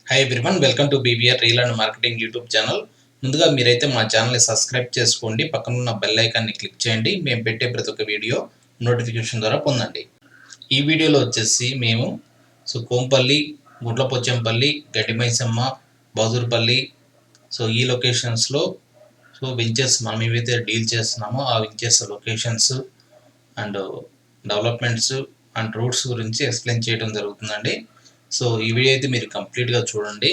Hi everyone, welcome to BBR real and marketing YouTube channel. ముందుగా మీరైతే మా ఛానల్ని సబ్స్క్రైబ్ చేసుకోండి, పక్కన ఉన్న బెల్ ఐకాన్ని క్లిక్ చేయండి. మేము పెట్టే ప్రతి ఒక్క వీడియో నోటిఫికేషన్ ద్వారా పొందండి. ఈ వీడియోలో వచ్చేసి మేము కోంపల్లి, గుండ్లపోచంపల్లి, గడ్డిమైసమ్మ, బహదూర్పల్లి ఈ లొకేషన్స్లో వెంచర్స్ మనం ఏవైతే డీల్ చేస్తున్నామో ఆ ventures locations and developments and roots గురించి ఎక్స్ప్లెయిన్ చేయడం జరుగుతుందండి. ఈ వీడియో అయితే మీరు కంప్లీట్గా చూడండి,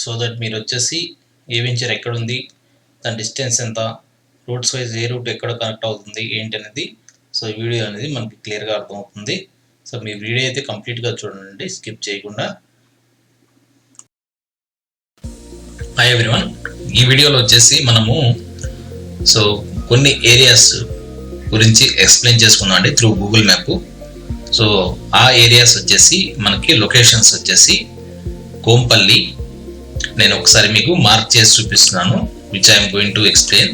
సో దట్ మీరు వచ్చేసి ఏ వెంచర్ ఎక్కడుంది, దాని డిస్టెన్స్ ఎంత, రూట్స్ వైజ్ ఏ రూట్ ఎక్కడ కనెక్ట్ అవుతుంది ఏంటి అనేది ఈ వీడియో అనేది మనకి క్లియర్గా అర్థమవుతుంది. మీ వీడియో అయితే కంప్లీట్గా చూడండి, స్కిప్ చేయకుండా. హాయ్ ఎవ్రీవన్, ఈ వీడియోలో వచ్చేసి మనము కొన్ని ఏరియాస్ గురించి ఎక్స్ప్లెయిన్ చేసుకున్నాం అండి త్రూ గూగుల్ మ్యాప్. ఆ ఏరియాస్ వచ్చేసి మనకి లొకేషన్స్ వచ్చేసి కోంపల్లి, నేను ఒకసారి మీకు మార్క్ చేసి చూపిస్తున్నాను, which I'm going to explain.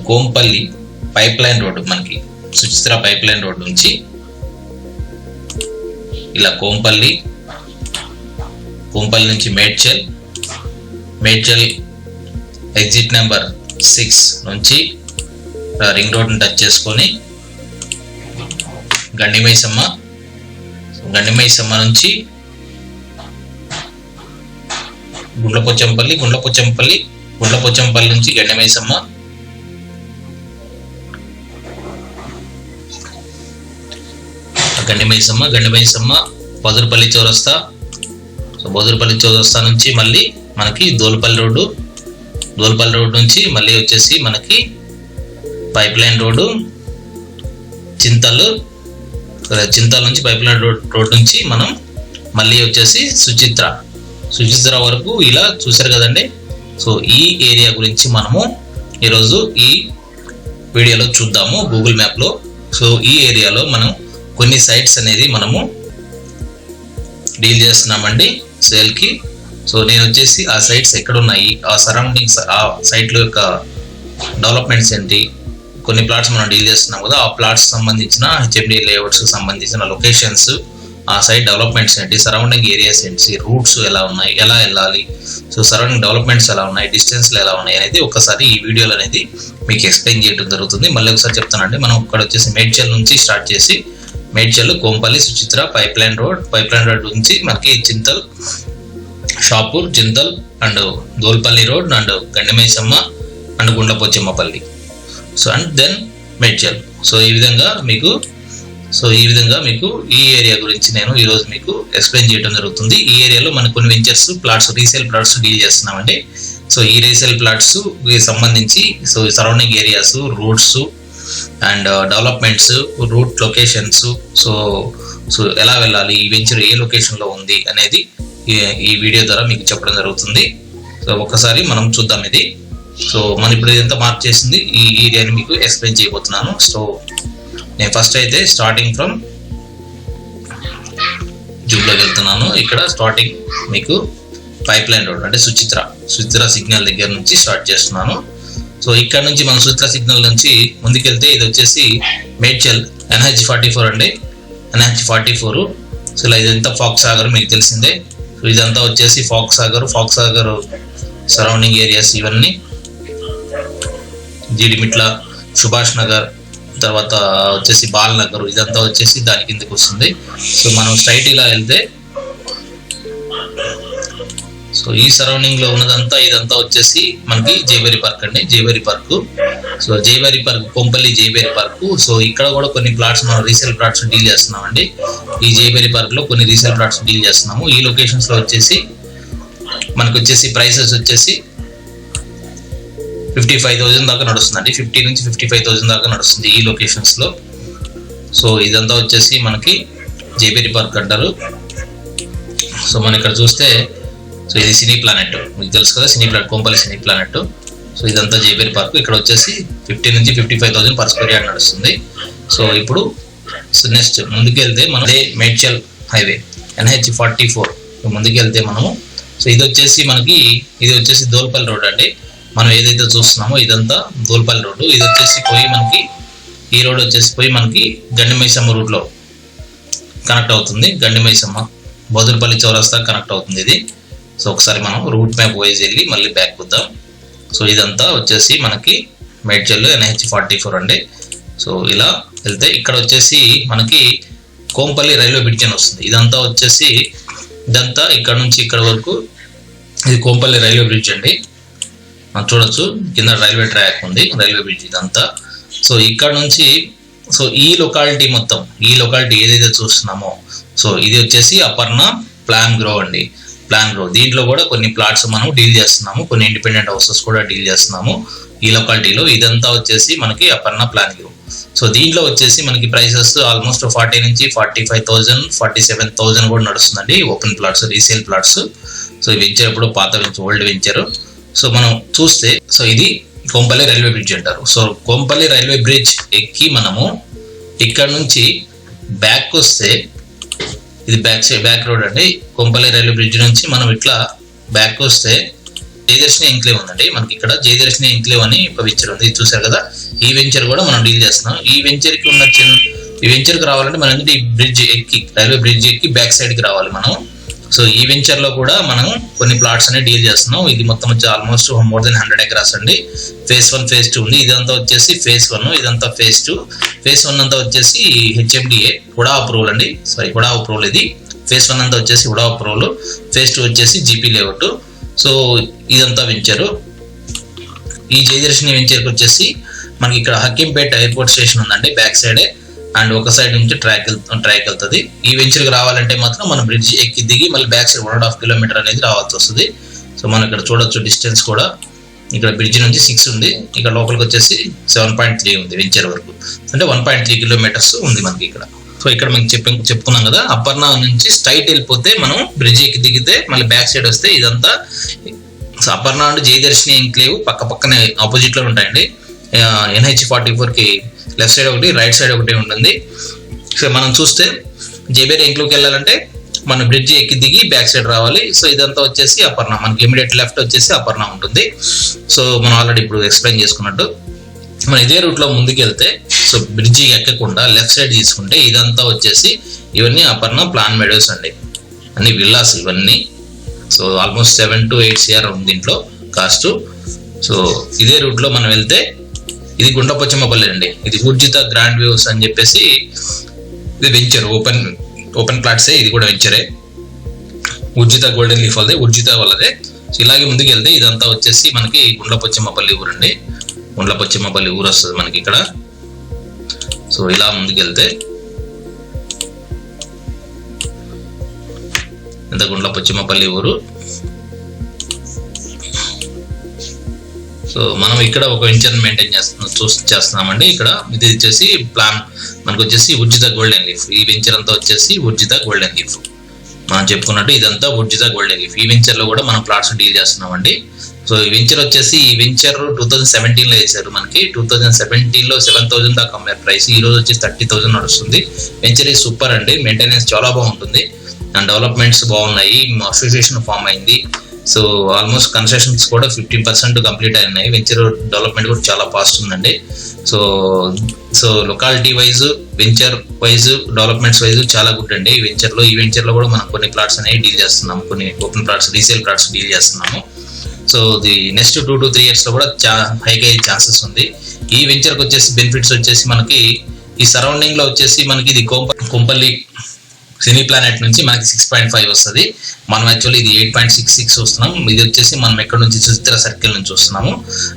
Kompally pipe line road, మనకి సుచిత్ర పైప్ లైన్ రోడ్డు నుంచి ఇలా కోంపల్లి నుంచి మేడ్చల్ ఎగ్జిట్ నెంబర్ 6 నుంచి రింగ్ రోడ్ని టచ్ చేసుకొని గండిమైసమ్మ నుంచి గుండ్లపోచంపల్లి నుంచి గండిమైసమ్మ, బహదూర్పల్లి చౌరస్తా నుంచి మళ్ళీ మనకి దోల్పల్లి రోడ్డు నుంచి మళ్ళీ వచ్చేసి మనకి పైప్ లైన్ రోడ్డు, చింతల్ నుంచి పైప్ లైన్ రోడ్ నుంచి మనం మళ్ళీ వచ్చేసి సుచిత్ర వరకు ఇలా చూసారు కదండి. ఈ ఏరియా గురించి మనము ఈరోజు ఈ వీడియోలో చూద్దాము గూగుల్ మ్యాప్లో. ఈ ఏరియాలో మనం కొన్ని సైట్స్ అనేది మనము డీల్ చేస్తున్నామండి సేల్కి. నేను వచ్చేసి ఆ సైట్స్ ఎక్కడ ఉన్నాయి, ఆ సరౌండింగ్స్, ఆ సైట్ల యొక్క డెవలప్మెంట్స్ ఏంటి, కొన్ని ప్లాట్స్ మనం డీల్ చేస్తున్నాం కదా, ఆ ప్లాట్స్ సంబంధించిన హెచ్ఎండి లేఅవుట్స్ సంబంధించిన లొకేషన్స్, ఆ సైట్ డెవలప్మెంట్స్ ఏంటి, సరౌండింగ్ ఏరియాస్ ఏంటి, రూట్స్ ఎలా ఉన్నాయి, ఎలా వెళ్ళాలి, సరౌండింగ్ డెవలప్మెంట్స్ ఎలా ఉన్నాయి, డిస్టెన్స్లు ఎలా ఉన్నాయి అనేది ఒకసారి ఈ వీడియోలో అనేది మీకు ఎక్స్ప్లెయిన్ చేయడం జరుగుతుంది. మళ్ళీ ఒకసారి చెప్తానండి, మనం ఇక్కడ వచ్చేసి మేడ్చల్ నుంచి స్టార్ట్ చేసి Medchal, Kompally, Suchitra, pipeline road నుంచి మనకి Chintal, Shapur, Chintal and Dolpalli road and Gandimaisamma and Gundlapochampally, and then Medchal. ఈ విధంగా మీకు ఈ ఏరియా గురించి నేను ఈరోజు మీకు ఎక్స్ప్లెయిన్ చేయడం జరుగుతుంది. ఈ ఏరియాలో మనకు కొన్ని ventures plots, resale plots deal చేస్తున్నామండి. ఈ రీసేల్ ప్లాట్స్ సంబంధించి surrounding areas, routes and developments, route locations, ఎలా వెళ్ళాలి, ఈ వెంచర్ ఏ లొకేషన్లో ఉంది అనేది ఈ వీడియో ద్వారా మీకు చెప్పడం జరుగుతుంది. ఒకసారి మనం చూద్దాం ఇది. మనం ఇప్పుడు ఇదంతా మార్క్ చేసింది ఈ ఏరియాని మీకు ఎక్స్ప్లెయిన్ చేయబోతున్నాను. నేను ఫస్ట్ అయితే స్టార్టింగ్ ఫ్రమ్ జూబ్లోకి వెళ్తున్నాను. ఇక్కడ స్టార్టింగ్ మీకు పైప్ లైన్ రోడ్ అంటే సుచిత్ర సిగ్నల్ దగ్గర నుంచి స్టార్ట్ చేస్తున్నాను. ఇక్కడ నుంచి మనం సుచిత్ర సిగ్నల్ నుంచి ముందుకెళ్తే ఇది వచ్చేసి మేడ్చల్ NH44 అండి, NH44. ఇలా ఇదంతా ఫాక్స్ సాగర్ మీకు తెలిసిందే. ఇదంతా వచ్చేసి ఫాక్స్ సాగర్ సరౌండింగ్ ఏరియాస్ ఇవన్నీ, జీడిమిట్ల, సుభాష్ నగర్, తర్వాత వచ్చేసి బాల్ నగర్, ఇదంతా వచ్చేసి దాని కిందకి వస్తుంది. మనం స్ట్రైట్ ఇలా వెళ్తే ఈ సరౌండింగ్ లో ఉన్నదంతా ఇదంతా వచ్చేసి మనకి జైబేరి పార్క్ అండి, జైబేరి పార్క్. కోంపల్లి జైబేరి పార్క్. ఇక్కడ కూడా కొన్ని ప్లాట్స్ మనం రీసేల్ ప్లాట్స్ డీల్ చేస్తున్నామండి. ఈ జైబేరి పార్క్ లో కొన్ని రీసేల్ ప్లాట్స్ డీల్ చేస్తున్నాము. ఈ లొకేషన్స్ లో వచ్చేసి మనకు వచ్చేసి ప్రైసెస్ వచ్చేసి 55,000 దాకా నడుస్తుందండి, 50 నుంచి 55,000 దాకా నడుస్తుంది ఈ లొకేషన్స్ లో. ఇదంతా వచ్చేసి మనకి జైబేరి పార్క్ అంటారు. మనం ఇక్కడ చూస్తే ఇది సినీ ప్లానెట్, మీకు తెలుసు కదా, కోంపల్లి సినీ ప్లానెట్. ఇదంతా జైబేరి పార్క్. ఇక్కడ వచ్చేసి 50 నుంచి 55,000 పర్ స్క్వేర్ యార్డ్ నడుస్తుంది. ఇప్పుడు నెక్స్ట్ ముందుకెళ్తే మనం మేడ్చల్ హైవే NH44 ముందుకెళ్తే మనము ఇది వచ్చేసి దోల్పల్లి రోడ్ అండి. మనం ఏదైతే చూస్తున్నామో ఇదంతా దోల్పల్లి రోడ్డు. ఇది వచ్చేసి ఈ రోడ్ వచ్చేసి మనకి గండిమైసమ్మ రూట్ లో కనెక్ట్ అవుతుంది. గండిమైసమ్మ బహదూర్పల్లి చౌరస్తా కనెక్ట్ అవుతుంది ఇది. సో ఒకసారి మనం రూట్ మ్యాప్ వైజ్ వెళ్ళి మళ్ళీ బ్యాక్ వద్దాం. సో ఇదంతా వచ్చేసి మనకి మేడ్చల్ NH44 అండి. సో ఇలా వెళ్తే ఇక్కడ వచ్చేసి మనకి కోంపల్లి రైల్వే బ్రిడ్జ్ అని వస్తుంది. ఇదంతా వచ్చేసి ఇదంతా ఇక్కడ నుంచి ఇక్కడ వరకు ఇది కోంపల్లి రైల్వే బ్రిడ్జ్ అండి. చూడొచ్చు కింద రైల్వే ట్రాక్ ఉంది, రైల్వే బ్రిడ్జ్ ఇదంతా. సో ఇక్కడ నుంచి సో ఈ లొకాలిటీ మొత్తం, ఈ లొకాలిటీ ఏదైతే చూస్తున్నామో సో ఇది వచ్చేసి అపర్ణ ప్లాన్ గ్రో అండి. ప్లాన్ గ్రో దీంట్లో కూడా కొన్ని ప్లాట్స్ మనం డీల్ చేస్తున్నాము, కొన్ని ఇండిపెండెంట్ హౌసెస్ కూడా డీల్ చేస్తున్నాము ఈ లొకాలిటీలో. ఇదంతా వచ్చేసి మనకి అపర్ణ ప్లాన్ గ్రో. సో దీంట్లో వచ్చేసి మనకి ప్రైసెస్ ఆల్మోస్ట్ 40 నుంచి 45,000 47,000 కూడా నడుస్తుందండి open plots, resale plots. So ఈ వెంచర్ ఇప్పుడు పాత వెంచర్, ఓల్డ్ వెంచర్. సో మనం చూస్తే సో ఇది కోంపల్లి రైల్వే బ్రిడ్జ్ అంటారు. సో కోంపల్లి రైల్వే బ్రిడ్జ్ ఎక్కి మనము ఇక్కడ నుంచి బ్యాక్ వస్తే ఇది బ్యాక్ రోడ్ అండి. కోంపల్లి రైల్వే బ్రిడ్జ్ నుంచి మనం ఇట్లా బ్యాక్ వస్తే జయదర్శిని ఎంక్లేవ్ ఉందండి మనకి. ఇక్కడ జయదర్శిని ఎంక్లేవ్ అని ఒక వెంచర్ ఉంది, చూసారు కదా. ఈ వెంచర్ కూడా మనం డీల్ చేస్తున్నాం. ఈ వెంచర్కి ఉన్న ఈ వెంచర్కి రావాలంటే మనం ఈ బ్రిడ్జ్ ఎక్కి, రైల్వే బ్రిడ్జ్ ఎక్కి బ్యాక్ సైడ్కి రావాలి మనం. సో ఈ వెంచర్ లో కూడా మనం కొన్ని ప్లాట్స్ అనేవి డీల్ చేస్తున్నాం. ఇది మొత్తం వచ్చి ఆల్మోస్ట్ మోర్ దెన్ 100 ఎకరాస్ అండి. phase 1 phase 2 ఉంది. ఇదంతా వచ్చేసి phase 1, ఇదంతా phase 2. phase 1 అంతా వచ్చేసి HMDA హుడా అప్రూవల్ అండి. సారీ హుడా అప్రూవల్ ఇది. phase 1 అంతా వచ్చేసి హుడా అప్రూవల్, phase 2 వచ్చేసి GP లేఅవుట్. సో ఇదంతా వెంచరు. ఈ జయదర్శిని వెంచర్కి వచ్చేసి మనకి ఇక్కడ హకీంపేట ఎయిర్పోర్ట్ స్టేషన్ ఉందండి బ్యాక్ సైడే, అండ్ ఒక సైడ్ నుంచి ట్రాక్ వెళ్తుంది. ఈ వెంచర్కి రావాలంటే మాత్రం మనం బ్రిడ్జ్ ఎక్కి దిగి మళ్ళీ బ్యాక్ సైడ్ 1.5 కిలోమీటర్ అనేది రావాల్సి వస్తుంది. సో మనం ఇక్కడ చూడొచ్చు డిస్టెన్స్ కూడా. ఇక్కడ బ్రిడ్జ్ నుంచి 6 ఉంది, ఇక్కడ లోపలికి వచ్చేసి 7.3 ఉంది వెంచర్ వరకు, అంటే 1.3 కిలోమీటర్స్ ఉంది మనకి ఇక్కడ. సో ఇక్కడ మేము చెప్పుకున్నాం కదా, అపర్ణ నుంచి స్ట్రైట్ వెళ్ళిపోతే మనం బ్రిడ్జ్ ఎక్కి దిగితే మళ్ళీ బ్యాక్ సైడ్ వస్తే ఇదంతా అపర్ణ అండ్ జయదర్శిని ఎంక్లేవ్ పక్క పక్కనే ఆపోజిట్ లో ఉంటాయండి. NH44కి లెఫ్ట్ సైడ్ ఒకటి, రైట్ సైడ్ ఒకటి ఉంటుంది. సో మనం చూస్తే జేబేర్ ఎంక్లోకి వెళ్ళాలంటే మనం బ్రిడ్జ్ ఎక్కి దిగి బ్యాక్ సైడ్ రావాలి. సో ఇదంతా వచ్చేసి అపర్ణ, మనకి ఇమీడియట్ లెఫ్ట్ వచ్చేసి అపర్ణ ఉంటుంది. సో మనం ఆల్రెడీ ఇప్పుడు ఎక్స్ప్లెయిన్ చేసుకున్నట్టు మనం ఇదే రూట్లో ముందుకు వెళ్తే సో బ్రిడ్జి ఎక్కకుండా లెఫ్ట్ సైడ్ తీసుకుంటే ఇదంతా వచ్చేసి ఇవన్నీ అపర్ణ ప్లాన్ మెడోస్ అండి, అన్ని విల్లాస్ ఇవన్నీ. సో ఆల్మోస్ట్ 7 to 8 CR ఉంది దీంట్లో కాస్ట్. సో ఇదే రూట్లో మనం వెళ్తే ఇది గుండ్లపోచమ్మపల్లి అండి. ఇది ఊర్జిత గ్రాండ్ వ్యూస్ అని చెప్పేసి ఇది వెంచర్, ఓపెన్ ప్లాట్సే, ఇది కూడా వెంచరే. ఊర్జిత గోల్డెన్ లీఫ్ వాళ్ళదే, ఊర్జిత వాళ్ళదే. సో ఇలాగే ముందుకు వెళ్తే ఇదంతా వచ్చేసి మనకి గుండ్లపోచమ్మపల్లి ఊరు అండి. గుండ్లపోచమ్మపల్లి ఊరు వస్తుంది మనకి ఇక్కడ. సో ఇలా ముందుకు వెళ్తే ఇంత గుండ్లపోచమ్మపల్లి ఊరు. సో మనం ఇక్కడ ఒక వెంచర్ మెయింటైన్ చేస్తున్నామండి. ఇక్కడ ఇది వచ్చేసి ప్లాన్ మనకు వచ్చేసి ఊర్జిత గోల్డెన్ లీఫ్. ఈ వెంచర్ అంతా వచ్చేసి ఊర్జిత గోల్డెన్ లీఫ్. మనం చెప్పుకున్నట్టు ఇదంతా ఊర్జిత గోల్డెన్ లీఫ్. ఈ వెంచర్ లో కూడా మనం ప్లాట్స్ డీల్ చేస్తున్నామండి. సో ఈ వెంచర్ వచ్చేసి ఈ వెంచర్ 2017లో వేసారు మనకి. 2017లో 7,000 దాకా అమ్మారు ప్రైస్. ఈ రోజు వచ్చేసి 30,000 నడుస్తుంది. వెంచర్ ఈ సూపర్ అండి, మెయింటెనెన్స్ చాలా బాగుంటుంది అండ్ డెవలప్మెంట్స్ బాగున్నాయి. అసోసియేషన్ ఫామ్ అయింది. సో ఆల్మోస్ట్ కన్స్ట్రక్షన్స్ కూడా 50% కంప్లీట్ అయినాయి. వెంచర్ డెవలప్మెంట్ కూడా చాలా ఫాస్ట్ ఉందండి. So locality wise, venture wise, developments wise చాలా గుడ్ అండి ఈ వెంచర్ లో కూడా మనం కొన్ని ప్లాట్స్ అనేవి డీల్ చేస్తున్నాము, కొన్ని open plots, resale plots deal చేస్తున్నాము. So the next 2 to 3 years లో కూడా హైగా అయ్యే ఛాన్సెస్ ఉంది. ఈ వెంచర్కి వచ్చేసి బెనిఫిట్స్ వచ్చేసి మనకి ఈ సరౌండింగ్ లో వచ్చేసి మనకి ఇది కొంపల్లి సినీ ప్లానెట్ నుంచి మనకి 6.5 వస్తుంది. మనం యాక్చువల్లీ ఇది 8.66 వస్తున్నాం. ఇది వచ్చేసి మనం ఎక్కడ నుంచి సుచిత్ర సర్కిల్ నుంచి చూస్తున్నాము.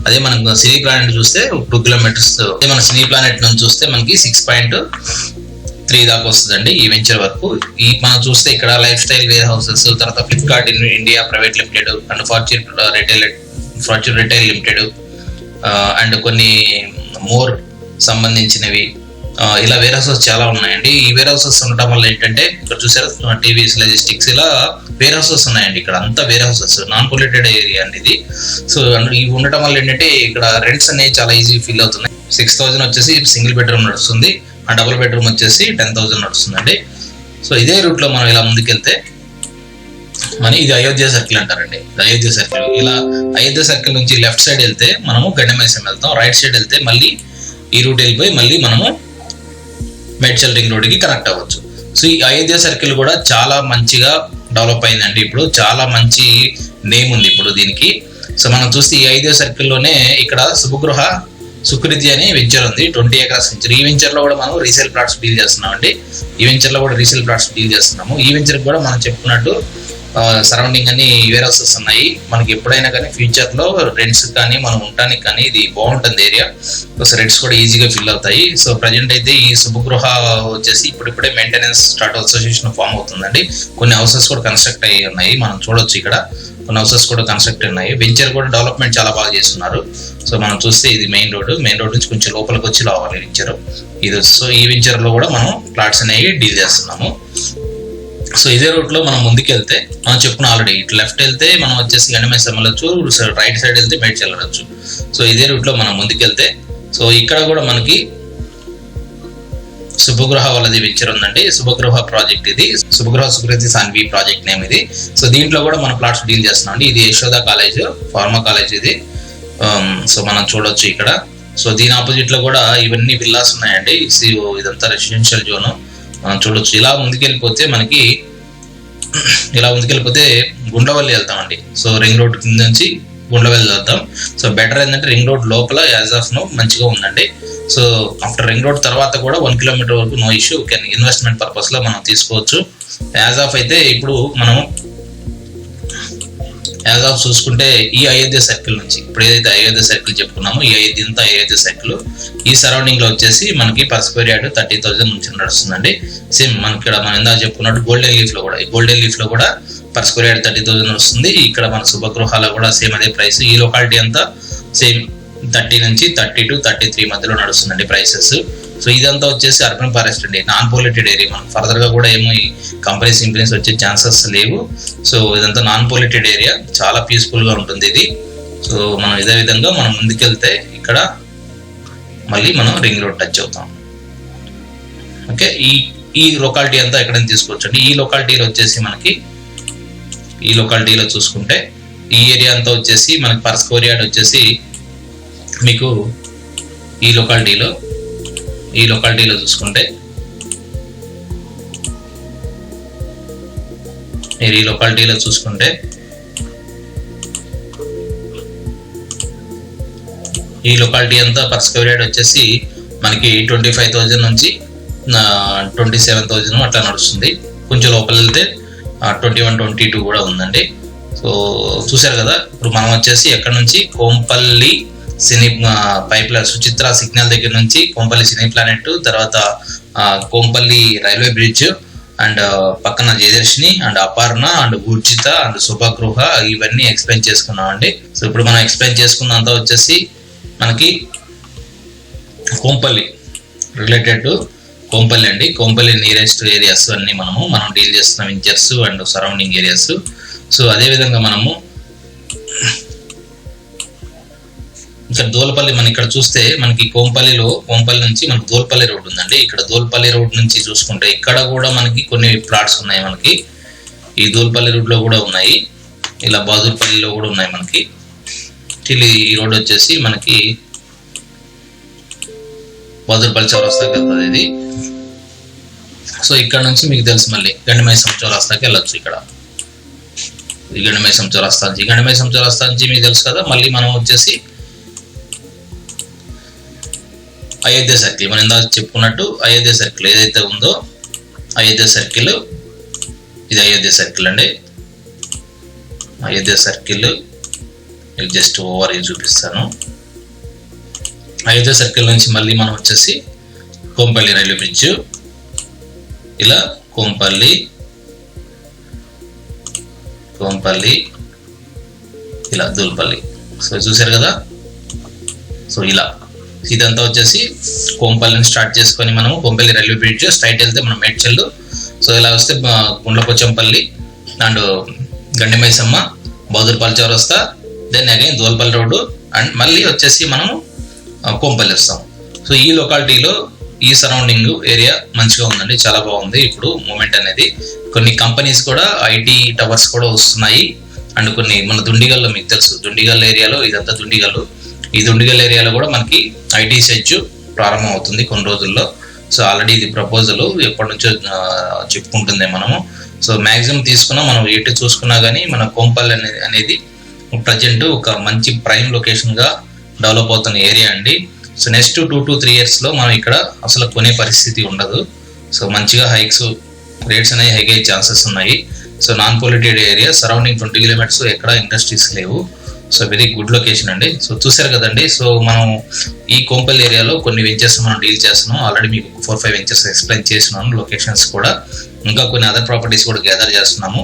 అదే మనం సినీ ప్లానెట్ చూస్తే 2 kilometers. అదే మన సినీ ప్లానెట్ నుంచి చూస్తే మనకి 6.3 దాకా వస్తుందండి ఈ వెంచర్ వరకు. ఈ మనం చూస్తే ఇక్కడ లైఫ్ స్టైల్ వేర్ హౌసెస్, తర్వాత Flipkart India private limited and fortune retail limited and కొన్ని మోర్ సంబంధించినవి ఇలా వేర్ హౌసెస్ చాలా ఉన్నాయండి. ఈ వేర్ హౌసెస్ ఉండటం వల్ల ఏంటంటే ఇక్కడ చూసారు టీవీస్, లాజిస్టిక్స్, ఇలా వేర్ హౌసెస్ ఉన్నాయండి. ఇక్కడ అంతా warehouses, non polluted area అండి ఇది. సో ఇవి ఉండటం వల్ల ఏంటంటే ఇక్కడ రెంట్స్ అనేవి చాలా ఈజీ ఫీల్ అవుతున్నాయి. 6,000 వచ్చేసి సింగిల్ బెడ్రూమ్ నడుస్తుంది, ఆ డబుల్ బెడ్రూమ్ వచ్చేసి 10,000 నడుస్తుందండి. సో ఇదే రూట్ లో మనం ఇలా ముందుకెళ్తే మన ఇది అయోధ్య సర్కిల్ అంటారండి. అయోధ్య సర్కిల్, ఇలా అయోధ్య సర్కిల్ నుంచి లెఫ్ట్ సైడ్ వెళ్తే మనము గండమైసం వెళ్తాం, రైట్ సైడ్ వెళ్తే మళ్ళీ ఈ రూట్ వెళ్ళిపోయి మళ్ళీ మనము మేడ్చల్ రింగ్ రోడ్కి కనెక్ట్ అవ్వచ్చు. సో ఈ అయోధ్య సర్కిల్ కూడా చాలా మంచిగా డెవలప్ అయిందండి. ఇప్పుడు చాలా మంచి నేమ్ ఉంది ఇప్పుడు దీనికి. సో మనం చూస్తే ఈ 5వ సర్కిల్లోనే ఇక్కడ శుభగృహ సుకృతి అనే వెంచర్ ఉంది, 20 acres వెంచర్. ఈ వెంచర్ లో కూడా మనం రీసేల్ ప్లాట్స్ డీల్ చేస్తున్నాం అండి. ఈ వెంచర్ లో కూడా రీసేల్ ప్లాట్స్ డీల్ చేస్తున్నాము. ఈ వెంచర్ కూడా మనం చెప్పుకున్నట్టు సరౌండింగ్ అన్ని వేర్ హౌసెస్ ఉన్నాయి. మనకి ఎప్పుడైనా కానీ ఫ్యూచర్ లో రెంట్స్ కానీ మనం ఉండడానికి కానీ ఇది బాగుంటుంది ఏరియా. సో రెంట్స్ కూడా ఈజీగా ఫిల్ అవుతాయి. సో ప్రజెంట్ అయితే ఈ శుభగృహ వచ్చేసి ఇప్పుడిప్పుడే మెయింటెనెన్స్ స్టార్ట్ అసోసియేషన్ ఫామ్ అవుతుందండి. కొన్ని హౌసెస్ కూడా కన్స్ట్రక్ట్ అయ్యి ఉన్నాయి, మనం చూడొచ్చు ఇక్కడ కొన్ని హౌసెస్ కూడా కన్స్ట్రక్ట్ ఉన్నాయి. వెంచర్ కూడా డెవలప్మెంట్ చాలా బాగా చేస్తున్నారు. సో మనం చూస్తే ఇది మెయిన్ రోడ్ నుంచి కొంచెం లోపలికి వచ్చి రావాలి వెంచర్ ఇది. సో ఈ వెంచర్ లో కూడా మనం ప్లాట్స్ అనేవి డీల్ చేస్తున్నాము. సో ఇదే రూట్ లో మనం ముందుకెళ్తే మనం చెప్పుకున్న ఆల్రెడీ ఇటు లెఫ్ట్ వెళ్తే మనం వచ్చేసి గండిమైసమ్మ వెళ్ళొచ్చు, రైట్ సైడ్ వెళ్తే మేడ్చల్ వెళ్ళొచ్చు. సో ఇదే రూట్ లో మనం ముందుకెళ్తే సో ఇక్కడ కూడా మనకి శుభగృహ వాళ్ళది వెంచర్ ఉందండి. శుభగృహ ప్రాజెక్ట్ ఇది, శుభగృహ సుకృతి సాన్వి ప్రాజెక్ట్ నేమ్ ఇది. సో దీంట్లో కూడా మనం ప్లాట్స్ డీల్ చేస్తున్నాం అండి. ఇది యశోద కాలేజ్, ఫార్మా కాలేజ్ ఇది. సో మనం చూడొచ్చు ఇక్కడ. సో దీని ఆపోజిట్ లో కూడా ఇవన్నీ విల్లాస్ ఉన్నాయండి. ఇదంతా రెసిడెన్షియల్ జోన్ మనం చూడొచ్చు. ఇలా ముందుకెళ్ళిపోతే గుండ్లవల్లి వెళ్తామండి. సో రింగ్ రోడ్ కింద నుంచి గుండ్లవల్లి వెళ్తాం. సో బెటర్ ఏంటంటే రింగ్ రోడ్ లోపల యాజ్ ఆఫ్ నో మంచిగా ఉందండి. సో ఆఫ్టర్ రింగ్ రోడ్ తర్వాత కూడా 1 kilometer వరకు no issue, can investment purpose లో మనం తీసుకోవచ్చు. యాజ్ ఆఫ్ అయితే ఇప్పుడు మనం యాజ్ ఆఫ్ చూసుకుంటే ఈ అయోధ్య సర్కిల్ నుంచి ఇప్పుడు ఏదైతే అయోధ్య సర్కిల్ చెప్పుకున్నామో ఇంత అయోధ్య సర్కిల్ ఈ సరౌండింగ్ లో వచ్చేసి మనకి పర్ స్క్వేర్ యార్డ్ 30,000 నుంచి నడుస్తుందండి. సేమ్ మనకి ఇక్కడ మనం ఇందాక చెప్పుకున్నట్టు గోల్డెన్ లీఫ్ లో కూడా పర్ స్క్వేర్ యార్డ్ 30,000 వస్తుంది. ఇక్కడ మన శుభగృహాల కూడా సేమ్ అదే ప్రైస్. ఈ లొకాలిటీ అంతా సేమ్ 30 నుంచి 30 to 33 మధ్యలో నడుస్తుందండి ప్రైసెస్. సో ఇదంతా వచ్చేసి అర్బన్ ఫారెస్ట్ అండి, నాన్ పొల్యూటెడ్ ఏరియా. మనం ఫర్దర్ గా కూడా ఏమో ఈ కంపెనీస్ ఇంప్లెన్స్ వచ్చే ఛాన్సెస్ లేవు. సో ఇదంతా నాన్ పొల్యూటెడ్ ఏరియా, చాలా పీస్ఫుల్ గా ఉంటుంది ఇది. సో మనం ఇదే విధంగా మనం ముందుకెళ్తే ఇక్కడ మళ్ళీ మనం రింగ్ రోడ్ టచ్ అవుతాం. ఓకే, ఈ లొకాలిటీ అంతా ఎక్కడైనా తీసుకోవచ్చు అండి. ఈ లొకాలిటీలో వచ్చేసి మనకి ఈ లొకాలిటీలో చూసుకుంటే ఈ ఏరియా అంతా వచ్చేసి మనకి పర్ స్క్వేర్ యార్డ్ వచ్చేసి మీకు ఈ లొకాలిటీలో చూసుకుంటే మీరు ఈ లొకాలిటీలో చూసుకుంటే ఈ లొకాలిటీ అంతా పర్ స్క్వేర్ యార్డ్ వచ్చేసి మనకి 25,000 నుంచి 27,000 అట్లా నడుస్తుంది. కొంచెం లోపల వెళ్తే 21, 22 కూడా ఉందండి. సో చూసారు కదా. ఇప్పుడు మనం వచ్చేసి ఎక్కడ నుంచి కోంపల్లి సినీ పైప్ లైన్ సుచిత్ర సిగ్నల్ దగ్గర నుంచి కోంపల్లి సినీ ప్లానెట్, తర్వాత కోంపల్లి రైల్వే బ్రిడ్జ్ అండ్ పక్కన Jayadarshini and Aparna and Urjitha and Shubhagruha ఇవన్నీ ఎక్స్ప్లెయిన్ చేసుకున్నాం అండి. సో ఇప్పుడు మనం ఎక్స్ప్లెయిన్ చేసుకున్నంత వచ్చేసి మనకి కోంపల్లి రిలేటెడ్ టు కోంపల్లి అండి. కోంపల్లి నియరెస్ట్ ఏరియాస్ అన్ని మనం డీల్ చేస్తున్న ventures and surrounding areas. So అదేవిధంగా మనము ఇక్కడ దోలపల్లి మనం ఇక్కడ చూస్తే మనకి కోంపల్లి నుంచి మనకి దోల్పల్లి రోడ్ ఉందండి. ఇక్కడ దోల్పల్లి రోడ్ నుంచి చూసుకుంటే ఇక్కడ కూడా మనకి కొన్ని ప్లాట్స్ ఉన్నాయి. మనకి ఈ దోల్పల్లి రోడ్ లో కూడా ఉన్నాయి, ఇలా బాదుర్పల్లిలో కూడా ఉన్నాయి మనకి. ఈ రోడ్ వచ్చేసి మనకి బాదుర్పల్లి చౌరస్తాకి వెళ్తుంది ఇది. సో ఇక్కడ నుంచి మీకు తెలుసు మళ్ళీ గండిమైసమ్మ చౌరస్తాకి వెళ్ళొచ్చు. ఇక్కడ ఈ గండిమైసమ్మ చౌరస్తా నుంచి మీకు తెలుసు కదా. మళ్ళీ మనం వచ్చేసి అయోధ్య సర్కిల్, మనం ఇందాక చెప్పుకున్నట్టు అయోధ్య సర్కిల్ ఏదైతే ఉందో అయోధ్య సర్కిల్, ఇది అయోధ్య సర్కిల్ అండి. అయోధ్య సర్కిల్ జస్ట్ ఓవర్ చూపిస్తాను. అయోధ్య సర్కిల్ నుంచి మళ్ళీ మనం వచ్చేసి కోంపల్లి రైల్వే బ్రిడ్జ్, ఇలా కోంపల్లి ఇలా దూల్పల్లి. సో చూసారు కదా. సో ఇలా ఇదంతా వచ్చేసి కోంపల్లిని స్టార్ట్ చేసుకొని మనం కోంపల్లి రైల్వే బ్రిడ్జ్ స్ట్రైట్ వెళ్తే మనం మేడ్చల్. సో ఇలా వస్తే గుండ్లపోచంపల్లి అండ్ గండిమైసమ్మ, బౌదర్పల్లి చౌరస్తా, దెన్ అగైన్ దోల్పల్లి రోడ్డు అండ్ మళ్ళీ వచ్చేసి మనము కోంపల్లి వస్తాం. సో ఈ లొకాలిటీలో ఈ సరౌండింగ్ ఏరియా మంచిగా ఉందండి, చాలా బాగుంది ఇప్పుడు మూమెంట్ అనేది. కొన్ని కంపెనీస్ కూడా ఐటీ టవర్స్ కూడా వస్తున్నాయి అండ్ కొన్ని మన దుండిగల్లో మీకు తెలుసు, దుండిగల్ ఏరియాలో ఇదంతా దుండిగల్లు. ఈ దుండిగల్ ఏరియాలో కూడా మనకి ఐటీ సెజ్ ప్రారంభం అవుతుంది కొన్ని రోజుల్లో. సో ఆల్రెడీ ఇది ప్రపోజల్ ఎప్పటి నుంచో చెప్పుకుంటుంది మనము. సో మ్యాక్సిమం తీసుకున్నా మనం ఎటు చూసుకున్నా కానీ మన కోంపల్లి అనేది ప్రజెంట్ ఒక మంచి ప్రైమ్ లొకేషన్గా డెవలప్ అవుతున్న ఏరియా అండి. సో నెక్స్ట్ 2 to 3 yearsలో మనం ఇక్కడ అసలు కొనే పరిస్థితి ఉండదు. సో మంచిగా రేట్స్ అనేవి హైక్ అయ్యే ఛాన్సెస్ ఉన్నాయి. So non polluted area, surrounding 20 kilometers ఎక్కడ ఇండస్ట్రీస్ లేవు. సో వెరీ గుడ్ లొకేషన్ అండి. సో చూసారు కదండి. సో మనం ఈ కోంపల్లి ఏరియాలో కొన్ని వెంచర్స్ మనం డీల్ చేస్తున్నాం. ఆల్రెడీ మీకు 4-5 వెంచర్స్ ఎక్స్ప్లెయిన్ చేస్తున్నాను, లొకేషన్స్ కూడా. ఇంకా కొన్ని అదర్ ప్రాపర్టీస్ కూడా గ్యాదర్ చేస్తున్నాము.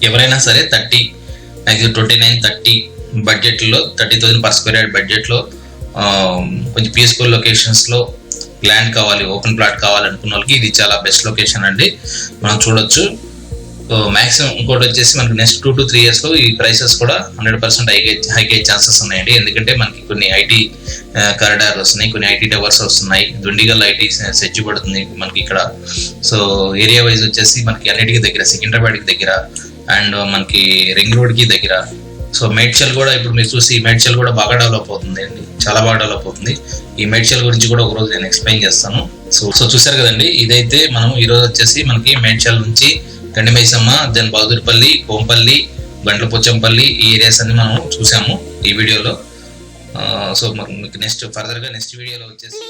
ఎవరైనా సరే 30 మ్యాక్సిమం 29-30 బడ్జెట్లో 30,000 per square yard బడ్జెట్లో కొంచెం పీస్ఫుల్ లొకేషన్స్లో ల్యాండ్ కావాలి, ఓపెన్ ప్లాట్ కావాలనుకున్న వాళ్ళకి ఇది చాలా బెస్ట్ లొకేషన్ అండి. మనం చూడొచ్చు. మ్యాక్సిమం ఇంకోటి వచ్చేసి మనకి నెక్స్ట్ 2 to 3 yearsలో ఈ ప్రైసెస్ కూడా 100% హైక్ అయ్యే ఛాన్సెస్ ఉన్నాయండి. ఎందుకంటే మనకి కొన్ని ఐటీ కారిడార్లు వస్తున్నాయి, కొన్ని ఐటీ టవర్స్ వస్తున్నాయి, దుండిగల్ ఐటీ సెట్ పడుతుంది మనకి ఇక్కడ. సో ఏరియా వైజ్ వచ్చేసి మనకి అన్నిటికీ దగ్గర, సికింద్రాబాద్కి దగ్గర అండ్ మనకి రింగ్ రోడ్కి దగ్గర. సో మేడ్చల్ కూడా ఇప్పుడు మీరు చూసి మేడ్చల్ కూడా బాగా డెవలప్ అవుతుంది అండి, చాలా బాగా డెవలప్ అవుతుంది. ఈ మేడ్చల్ గురించి కూడా ఒకరోజు నేను ఎక్స్ప్లెయిన్ చేస్తాను. సో చూసారు కదండి. ఇదైతే మనం ఈరోజు వచ్చేసి మనకి మేడ్చల్ నుంచి గండిమైసమ్మ, దెన్ బహదూర్పల్లి, కోంపల్లి, గండ్లపోచంపల్లి ఈ ఏరియాస్ అన్ని మనం చూసాము ఈ వీడియోలో. సో మీకు నెక్స్ట్ వీడియోలో వచ్చేసి